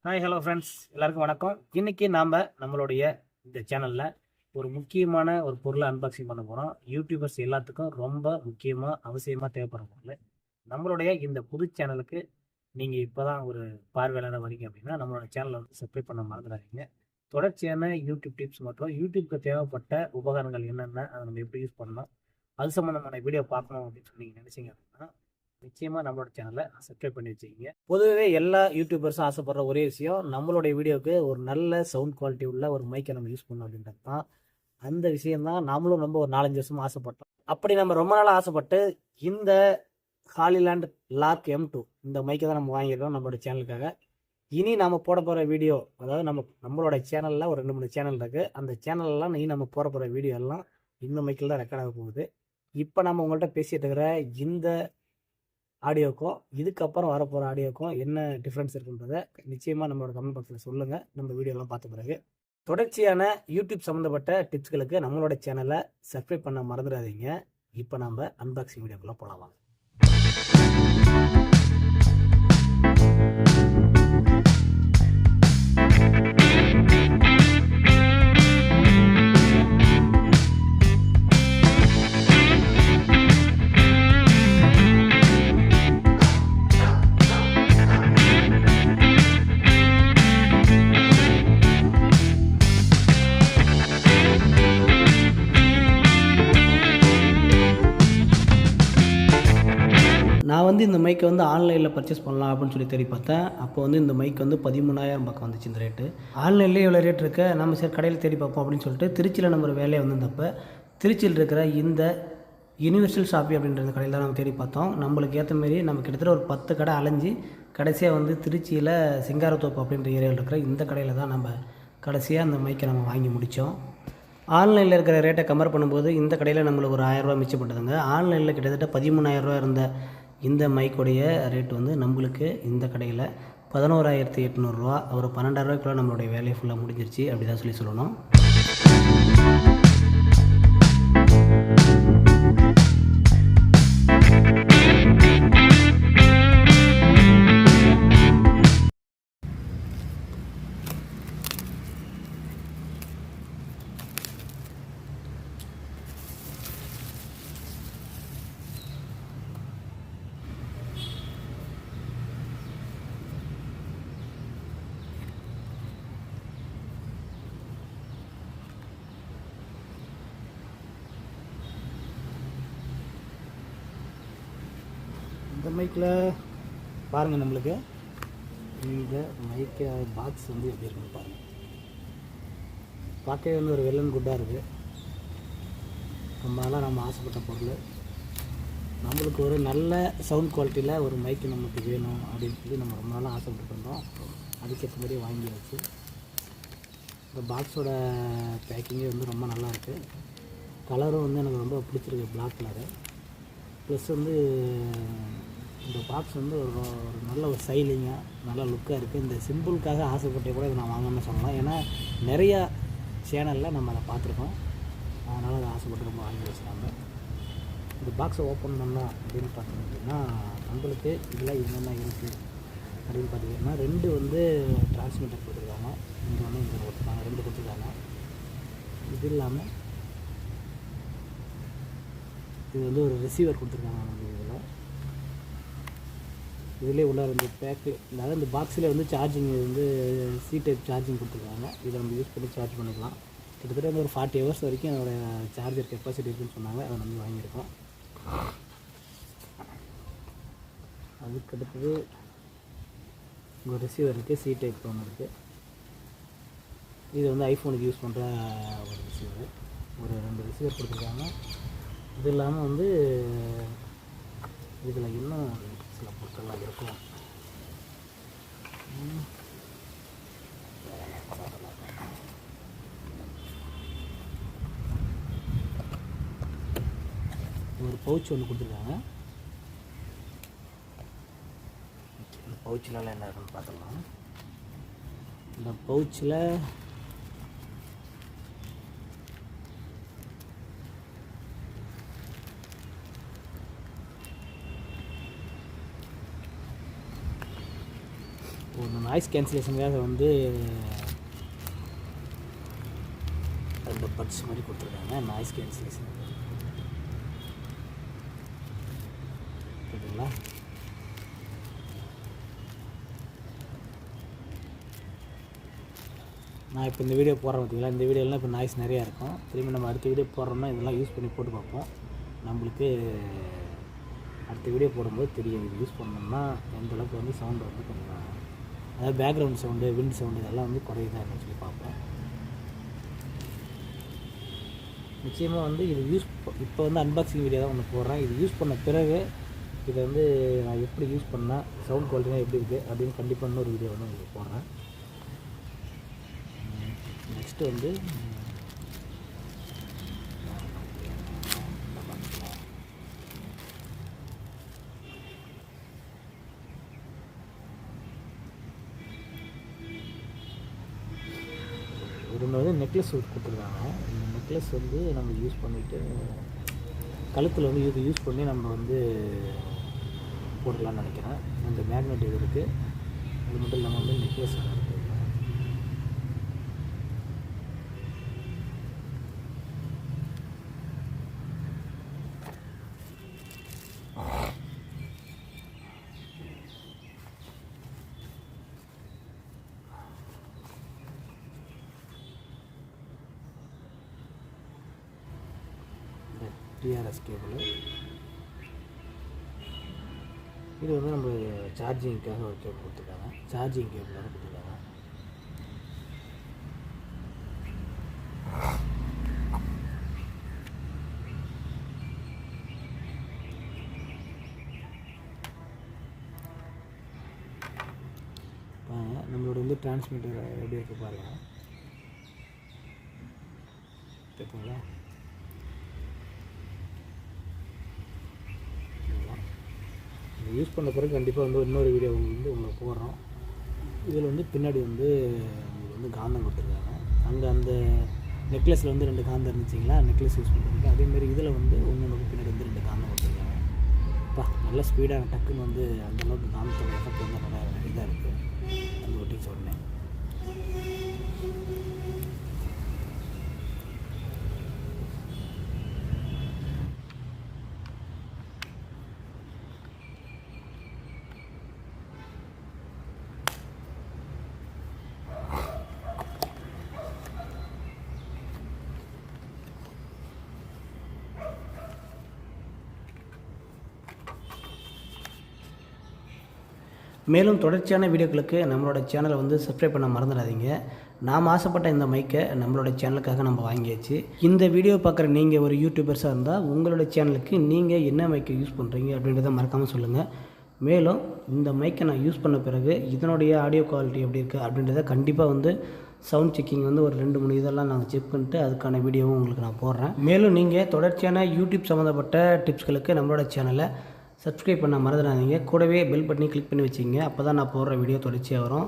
Hi hello friends, எல்லாருக்கும் வணக்கம். இன்னைக்கு நாம் நம்மளுடைய இந்த சேனலில் ஒரு முக்கியமான ஒரு பொருளை அன்பாக்சிங் பண்ண போகிறோம். யூடியூபர்ஸ் எல்லாத்துக்கும் ரொம்ப முக்கியமாக அவசியமாக தேவைப்படுற பொருள். நம்மளுடைய இந்த புது சேனலுக்கு நீங்கள் இப்போ தான் ஒரு பார்வையாளராக வரீங்க அப்படின்னா நம்மளோட சேனலை வந்து சப்ஸ்கிரைப் பண்ண மறந்துடாதீங்க. தொடர்ச்சியான யூடியூப் டிப்ஸ் மற்றும் யூடியூப்க்கு தேவைப்பட்ட உபகரணங்கள் என்னென்ன, அதை நம்ம எப்படி யூஸ் பண்ணலாம், அது சம்மந்தமான வீடியோ பார்க்கணும் அப்படின்னு சொல்லி நீங்கள் நினச்சிங்க அப்படின்னா நிச்சயமாக நம்மளோட சேனலை சப்ஸ்கிரைப் பண்ணி வச்சுக்கிங்க. பொதுவே எல்லா யூடியூபர்ஸும் ஆசைப்படுற ஒரே விஷயம் நம்மளுடைய வீடியோவுக்கு ஒரு நல்ல சவுண்ட் குவாலிட்டி உள்ள ஒரு மைக்கை நம்ம யூஸ் பண்ணணும் அப்படின்றது தான். அந்த விஷயம்தான் நம்மளும் ரொம்ப ஒரு 4-5 வருஷமாக ஆசைப்பட்டோம். அப்படி நம்ம ரொம்ப நாளாக ஆசைப்பட்டு இந்த ஹாலிலேண்ட் லார்க் M2 இந்த மைக்கை தான் நம்ம வாங்கியிருக்கோம் நம்மளோட சேனலுக்காக. இனி நம்ம போட போகிற வீடியோ, அதாவது நம்மளோட சேனலில் ஒரு 2-3 சேனல் இருக்குது. அந்த சேனல்லாம் இனி நம்ம போகிற வீடியோ எல்லாம் இந்த மைக்கில் தான் ரெக்கார்ட் ஆக போகுது. இப்போ நம்ம உங்கள்கிட்ட பேசிகிட்டு இருக்கிற இந்த ஆடியோக்கும் இதுக்கப்புறம் வரப்போகிற ஆடியோக்கும் என்ன டிஃப்ரென்ஸ் இருக்குன்றதை நிச்சயமாக நம்மளோட கமெண்ட் பாக்ஸில் சொல்லுங்கள். நம்ம வீடியோலாம் பார்த்த பிறகு தொடர்ச்சியான யூடியூப் சம்மந்தப்பட்ட டிப்ஸ்களுக்கு நம்மளோட சேனலை சப்ஸ்கிரைப் பண்ண மறந்துடாதீங்க. இப்போ நம்ம அன்பாக்சிங் வீடியோக்குள்ளே போகலாம். நான் வந்து இந்த மைக்கை வந்து ஆன்லைனில் பர்ச்சேஸ் பண்ணலாம் அப்படின்னு சொல்லி தேடி பார்த்தேன். அப்போ வந்து இந்த மைக் வந்து 13,000 பக்கம் வந்துச்சு இந்த ரேட்டு. ஆன்லைன்லேயே இவ்வளோ ரேட் இருக்க, நம்ம சரி கடையில் தேடி பார்ப்போம் அப்படின்னு சொல்லிட்டு திருச்சியில் நம்ம ஒரு வேலையை வந்திருந்தப்போ திருச்சியில் இருக்கிற இந்த யூனிவர்சல் ஷாப்பி அப்படின்ற இந்த கடையில் தான் நம்ம தேடி பார்த்தோம். நம்மளுக்கு ஏற்ற மாரி நம்ம கிட்டத்தட்ட ஒரு 10 கடை அலைஞ்சி கடைசியாக வந்து திருச்சியில் சிங்காரத்தோப்பு அப்படின்ற ஏரியாவில் இருக்கிற இந்த கடையில் தான் நம்ம கடைசியாக அந்த மைக்கை நம்ம வாங்கி முடித்தோம். ஆன்லைனில் இருக்கிற ரேட்டை கம்பேர் பண்ணும்போது இந்த கடையில் நம்மளுக்கு ஒரு 1000 ரூபா மிச்சப்பட்டதுங்க. ஆன்லைனில் கிட்டத்தட்ட 13,000 ரூபா இருந்த இந்த மைக்குடைய ரேட் வந்து நம்மளுக்கு இந்த கடையில் 11,800 ரூபா. ஒரு 12,000 ரூபாய்க்குள்ள நம்மளுடைய வேலையை ஃபுல்லாக முடிஞ்சிருச்சு அப்படி தான் சொல்லணும். இந்த மைக்கில் பாருங்கள், நம்மளுக்கு இந்த மைக்கை பாக்ஸ் வந்து எப்படி இருக்குன்னு பாருங்கள். பார்க்கவே வந்து ஒரு வெள்ளன் குட்டாக இருக்குது. ரொம்ப நாளாக நம்ம ஆசைப்பட்ட பொருள். நம்மளுக்கு ஒரு நல்ல சவுண்ட் குவாலிட்டியில் ஒரு மைக்கு நமக்கு வேணும் அப்படின்னு சொல்லி நம்ம ரொம்ப நாளாக ஆசைப்பட்டு இருந்தோம். அதுக்கேற்ற மாதிரி வாங்கியாச்சு. இந்த பாக்ஸோட பேக்கிங்கே வந்து ரொம்ப நல்லா இருக்குது. கலரும் வந்து எனக்கு ரொம்ப பிடிச்சிருக்கு, பிளாக் கலரு. ப்ளஸ் வந்து இந்த பாக்ஸ் வந்து ஒரு நல்ல ஒரு ஸ்டைலிங்காக நல்ல லுக்காக இருக்குது. இந்த சிம்பிளுக்காக ஆசைப்பட்டே கூட இதை நான் வாங்கணும்னு சொல்லலாம். ஏன்னா நிறையா சேனலில் நம்ம அதை பார்த்துருக்கோம். அதனால் அதை ஆசைப்பட்டு ரொம்ப வாங்கி வச்சுருக்காங்க. இந்த பாக்ஸை ஓப்பன் பண்ணோம் அப்படின்னு பார்த்தோம் அப்படின்னா நம்மளுக்கு இதில் என்னென்ன இருக்குது அப்படின்னு பார்த்தீங்கன்னா 2 வந்து டிரான்ஸ்மிட்டர் கொடுத்துருக்காங்க. இங்கே ஒன்று இங்கே கொடுத்துருக்காங்க, 2 கொடுத்துருக்காங்க. இது இல்லாமல் இது வந்து ஒரு ரிசீவர் கொடுத்துருக்காங்க. நமக்கு இதிலே உள்ள இந்த பேக்கு, அதாவது இந்த பாக்ஸில் வந்து சார்ஜிங் வந்து C டைப் சார்ஜிங் கொடுத்துருக்காங்க. இதை நம்ம யூஸ் பண்ணி சார்ஜ் பண்ணிக்கலாம். கிட்டத்தட்ட வந்து ஒரு 40 ஹவர்ஸ் வரைக்கும் அதோடய சார்ஜர் கெப்பாசிட்டி இருக்குதுன்னு சொன்னாங்க. அதை நம்ம வாங்கியிருக்கோம். அதுக்கடுத்தது இங்கே ரிசீவர் இருக்குது, C டைப் ஒன்று இருக்குது. இது வந்து ஐஃபோனுக்கு யூஸ் பண்ணுற ஒரு ரிசீவர். ஒரு 2 ரிசீவர் கொடுத்துருக்காங்க. இது இல்லாமல் வந்து இதில் இன்னும் சில பொருட்கள்லாம் இருக்கும். ஒரு பவுச் ஒன்று கொடுத்துருக்காங்க. இந்த பவுச்சிலலாம் என்ன இருக்குன்னு பார்த்துக்கலாம். இந்த பவுச்சில் ஒன்று நாய்ஸ் கேன்சலேஷனுக்காக வந்து ரெண்டு பட்ஸ் மாதிரி கொடுத்துருக்காங்க. நாய்ஸ் கேன்சலேஷன் ஓகேங்களா. நான் இப்போ இந்த வீடியோ போடுறேன் பார்த்தீங்களா, இந்த வீடியோலாம் இப்போ நாய்ஸ் நிறையா இருக்கும். திரும்பி நம்ம அடுத்த வீடியோ போடுறோம்னா இதெல்லாம் யூஸ் பண்ணி போட்டு பார்ப்போம். நம்மளுக்கு அடுத்த வீடியோ போடும்போது தெரியும் இது யூஸ் பண்ணோம்னா எந்தளவுக்கு வந்து சவுண்டு வந்து கொஞ்சம், அதாவது பேக்ரவுண்ட் சவுண்டு, விண்ட் சவுண்டு இதெல்லாம் வந்து குறையுதா என்னன்னு சொல்லி பார்ப்போம். நிச்சயமாக வந்து இது இப்போ வந்து அன்பாக்சிங் வீடியோ தான் ஒன்று போடுறேன். இது யூஸ் பண்ண பிறகு இதை வந்து நான் எப்படி யூஸ் பண்ணால் சவுண்ட் குவாலிட்டிலாம் எப்படி இருக்குது அப்படின்னு கண்டிப்பாக இன்னொரு வீடியோ வந்து உங்களுக்கு போடுறேன். நெக்ஸ்ட்டு வந்து இதில் வந்து நெக்லஸ் கொடுத்துருக்காங்க. இந்த நெக்லஸ் வந்து நம்ம யூஸ் பண்ணிவிட்டு கழுத்தில் வந்து இது யூஸ் பண்ணி நம்ம வந்து போடலான்னு நினைக்கிறேன். இந்த மேக்னெட் இது இருக்குது, அது மட்டும் இல்லாமல் வந்து நெக்லஸ் இருக்குது. டிஆர்எஸ் கேபிள் இது வந்து நம்ம சார்ஜிங்க்காக ஒரு கேபிள் கொடுத்துருக்காங்க. சார்ஜிங் கேபிளாக கொடுத்துருக்காங்க. நம்மளோட வந்து டிரான்ஸ்மிட்டர் எப்படி இருக்குது பாருங்கள். கேட்குங்களா? யூஸ் பண்ண பிறகு கண்டிப்பாக வந்து இன்னொரு வீடியோ வந்து உங்களுக்கு போடுறோம். இதில் வந்து பின்னாடி வந்து உங்களுக்கு வந்து காந்தம் கொடுத்துருக்காங்க. அங்கே அந்த நெக்லஸில் வந்து 2 காந்தம் இருந்துச்சிங்களா, நெக்லஸ் யூஸ் பண்ணுறதுக்கு. அதேமாரி இதில் வந்து ஒன்று பின்னாடி வந்து 2 காந்தம் கொடுத்துருக்காங்க. அப்பா நல்ல ஸ்பீடாக டக்குன்னு வந்து அந்தளவுக்கு காந்தத்தோட எஃபெக்ட் வந்து நல்லா இதாக இருக்குது அந்த ஒட்டிச்சு உடனே. மேலும் தொடர்ச்சியான வீடியோக்களுக்கு நம்மளோட சேனலை வந்து சப்ஸ்கிரைப் பண்ண மறந்துடாதீங்க. நாம் ஆசைப்பட்ட இந்த மைக்கை நம்மளோட சேனலுக்காக நம்ம வாங்கியாச்சு. இந்த வீடியோ பார்க்குற நீங்கள் ஒரு யூடியூபர்ஸாக இருந்தால் உங்களோட சேனலுக்கு நீங்கள் என்ன மைக்கை யூஸ் பண்ணுறீங்க அப்படின்றத மறக்காமல் சொல்லுங்கள். மேலும் இந்த மைக்கை நான் யூஸ் பண்ண பிறகு இதனுடைய ஆடியோ குவாலிட்டி எப்படி இருக்குது அப்படின்றத கண்டிப்பாக வந்து சவுண்ட் செக்கிங் வந்து ஒரு 2-3 இதெல்லாம் நாங்கள் செக் பண்ணிட்டு அதுக்கான வீடியோவும் உங்களுக்கு நான் போடுறேன். மேலும் நீங்கள் தொடர்ச்சியான யூடியூப் சம்மந்தப்பட்ட டிப்ஸ்களுக்கு நம்மளோட சேனலை சப்ஸ்கிரைப் பண்ண மறந்துடாதீங்க. கூடவே பெல் பட்டனை கிளிக் பண்ணி வச்சுங்க. அப்போ தான் நான் போடுற வீடியோ தொடர்ச்சியாக வரும்.